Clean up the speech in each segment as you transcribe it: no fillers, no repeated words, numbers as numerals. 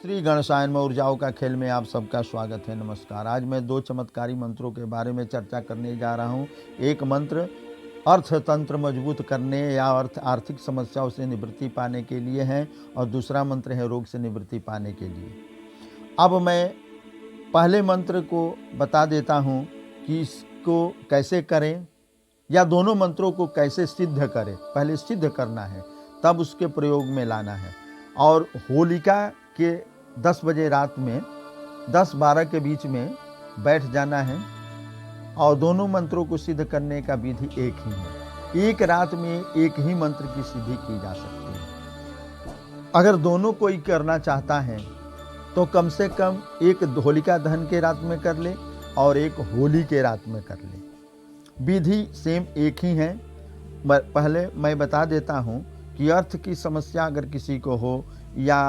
श्री गणेशायन में ऊर्जाओं का खेल में आप सबका स्वागत है। नमस्कार। आज मैं 2 चमत्कारी मंत्रों के बारे में चर्चा करने जा रहा हूँ। एक मंत्र अर्थतंत्र मजबूत करने या आर्थिक समस्याओं से निवृत्ति पाने के लिए है और दूसरा मंत्र है रोग से निवृत्ति पाने के लिए। अब मैं पहले मंत्र को बता देता हूँ कि इसको कैसे करें या दोनों मंत्रों को कैसे सिद्ध करें। पहले सिद्ध करना है, तब उसके प्रयोग में लाना है। और होलिका के 10 बजे रात में 10-12 के बीच में बैठ जाना है और दोनों मंत्रों को सिद्ध करने का विधि एक ही है। एक रात में एक ही मंत्र की सिद्धि की जा सकती है। अगर दोनों कोई करना चाहता है तो कम से कम एक होलिका दहन के रात में कर ले और एक होली के रात में कर ले। विधि सेम एक ही है। पहले मैं बता देता हूँ कि अर्थ की समस्या अगर किसी को हो या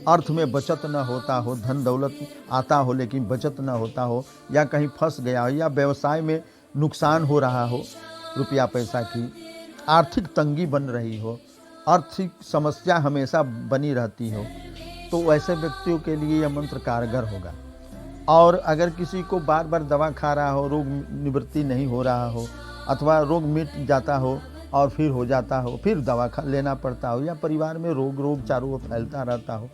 अर्थ में बचत न होता हो, धन दौलत आता हो लेकिन बचत न होता हो, या कहीं फंस गया हो या व्यवसाय में नुकसान हो रहा हो, रुपया पैसा की आर्थिक तंगी बन रही हो, आर्थिक समस्या हमेशा बनी रहती हो, तो वैसे व्यक्तियों के लिए यह मंत्र कारगर होगा। और अगर किसी को बार बार दवा खा रहा हो, रोग निवृत्ति नहीं हो रहा हो, अथवा रोग मिट जाता हो और फिर हो जाता हो, फिर दवा लेना पड़ता हो, या परिवार में रोग चारों ओर फैलता रहता हो,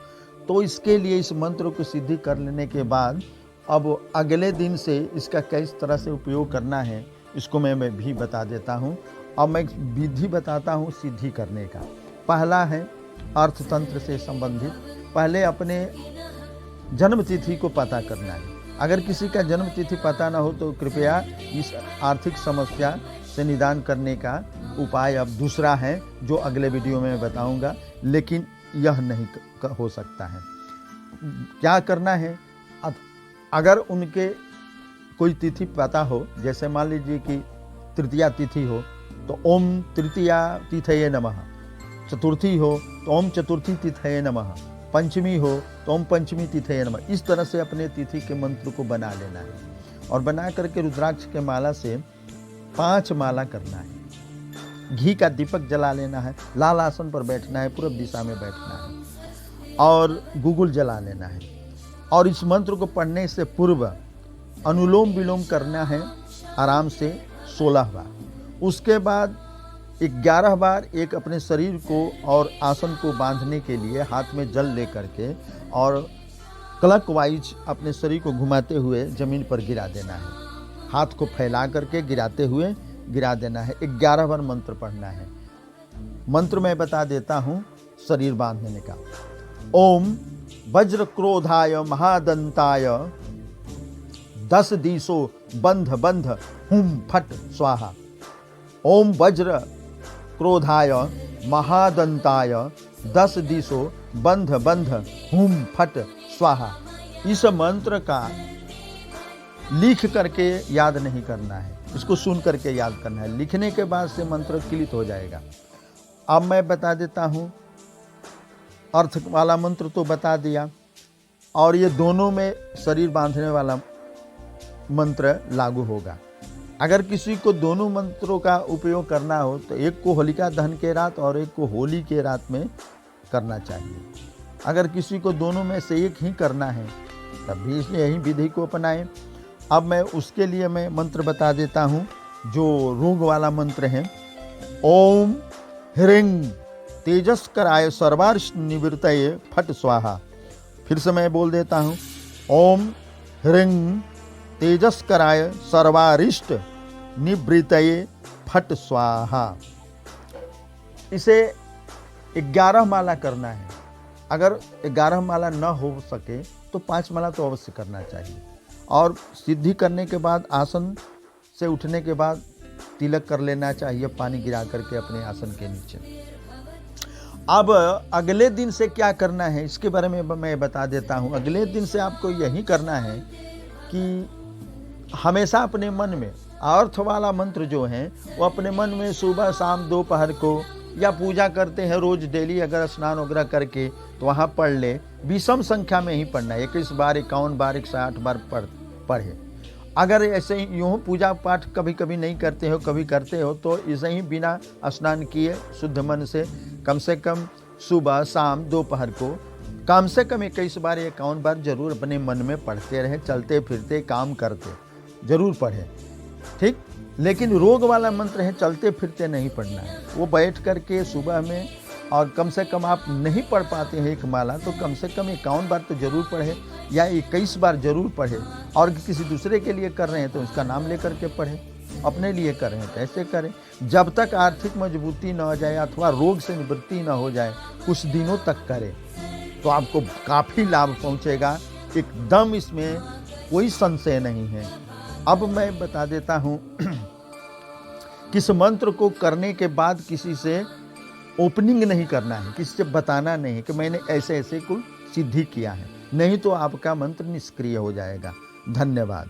तो इसके लिए इस मंत्र को सिद्धि कर लेने के बाद अब अगले दिन से इसका किस तरह से उपयोग करना है इसको मैं भी बता देता हूँ। अब मैं विधि बताता हूँ सिद्धि करने का। पहला है अर्थतंत्र से संबंधित। पहले अपने जन्म तिथि को पता करना है। अगर किसी का जन्म तिथि पता ना हो तो कृपया इस आर्थिक समस्या से निदान करने का उपाय अब दूसरा है जो अगले वीडियो में बताऊंगा, लेकिन यह नहीं हो सकता है। क्या करना है, अगर उनके कोई तिथि पता हो, जैसे मान लीजिए कि तृतीया तिथि हो तो ओम तृतीया तिथये नमः, चतुर्थी हो तो ओम चतुर्थी तिथये नमः, पंचमी हो तो ओम पंचमी तिथये नमः। इस तरह से अपने तिथि के मंत्र को बना लेना है और बना करके रुद्राक्ष के माला से 5 माला करना है। घी का दीपक जला लेना है, लाल आसन पर बैठना है, पूर्व दिशा में बैठना है और गुगुल जला लेना है। और इस मंत्र को पढ़ने से पूर्व अनुलोम विलोम करना है आराम से 16 बार। उसके बाद 11 बार एक अपने शरीर को और आसन को बांधने के लिए हाथ में जल ले करके और क्लॉकवाइज अपने शरीर को घुमाते हुए जमीन पर गिरा देना है। हाथ को फैला करके गिराते हुए गिरा देना है। 11 बार मंत्र पढ़ना है। मंत्र मैं बता देता हूँ शरीर बांधने का। ओम वज्र क्रोधाय महादंताय 10 दिशो बंध बंध हुम फट स्वाहा। ओम वज्र क्रोधाय महादंताय 10 दिशो बंध बंध हुम फट स्वाहा। इस मंत्र का लिख करके याद नहीं करना है, इसको सुन करके याद करना है। लिखने के बाद से मंत्र क्लिक हो जाएगा। अब मैं बता देता हूँ, अर्थ वाला मंत्र तो बता दिया और ये दोनों में शरीर बांधने वाला मंत्र लागू होगा। अगर किसी को दोनों मंत्रों का उपयोग करना हो तो एक को होलिका दहन के रात और एक को होली के रात में करना चाहिए। अगर किसी को दोनों में से एक ही करना है तब भी यही विधि को अपनाएं। अब मैं उसके लिए मैं मंत्र बता देता हूँ जो रोग वाला मंत्र है। ओम ह्रीं तेजस्कराय सर्वारिष्ट निवृत्तये फट स्वाहा। फिर से मैं बोल देता हूँ, ओम ह्रीं तेजस्कराय सर्वारिष्ट निवृत्तये फट स्वाहा। इसे 11 माला करना है। अगर 11 माला न हो सके तो 5 माला तो अवश्य करना चाहिए। और सिद्धि करने के बाद आसन से उठने के बाद तिलक कर लेना चाहिए, पानी गिरा करके अपने आसन के नीचे। अब अगले दिन से क्या करना है इसके बारे में मैं बता देता हूँ। अगले दिन से आपको यही करना है कि हमेशा अपने मन में अर्थ वाला मंत्र जो है वो अपने मन में सुबह शाम दोपहर को या पूजा करते हैं रोज डेली, अगर स्नान वगैरह करके तो वहाँ पढ़ ले। विषम संख्या में ही पढ़ना है, 21 बार 51 बार 108 बार पढ़े। अगर ऐसे ही यूँ पूजा पाठ कभी कभी नहीं करते हो, कभी करते हो, तो ऐसे ही बिना स्नान किए शुद्ध मन से कम सुबह शाम दोपहर को कम से कम 21 बार या 51 बार जरूर अपने मन में पढ़ते रहें, चलते फिरते काम करते जरूर पढ़ें, ठीक। लेकिन रोग वाला मंत्र है, चलते फिरते नहीं पढ़ना है। वो बैठ करके सुबह में, और कम से कम आप नहीं पढ़ पाते हैं एक माला तो कम से कम 51 बार तो जरूर पढ़े या 21 बार जरूर पढ़े। और किसी दूसरे के लिए कर रहे हैं तो उसका नाम लेकर के पढ़े, अपने लिए कर रहे हैं तो ऐसे करें। जब तक आर्थिक मजबूती न हो जाए अथवा रोग से निवृत्ति न हो जाए कुछ दिनों तक करें तो आपको काफ़ी लाभ पहुंचेगा, एकदम इसमें कोई संशय नहीं है। अब मैं बता देता हूं किस मंत्र को करने के बाद किसी से ओपनिंग नहीं करना है, किसी से बताना नहीं कि मैंने ऐसे ऐसे कुल सिद्धि किया है, नहीं तो आपका मंत्र निष्क्रिय हो जाएगा। धन्यवाद।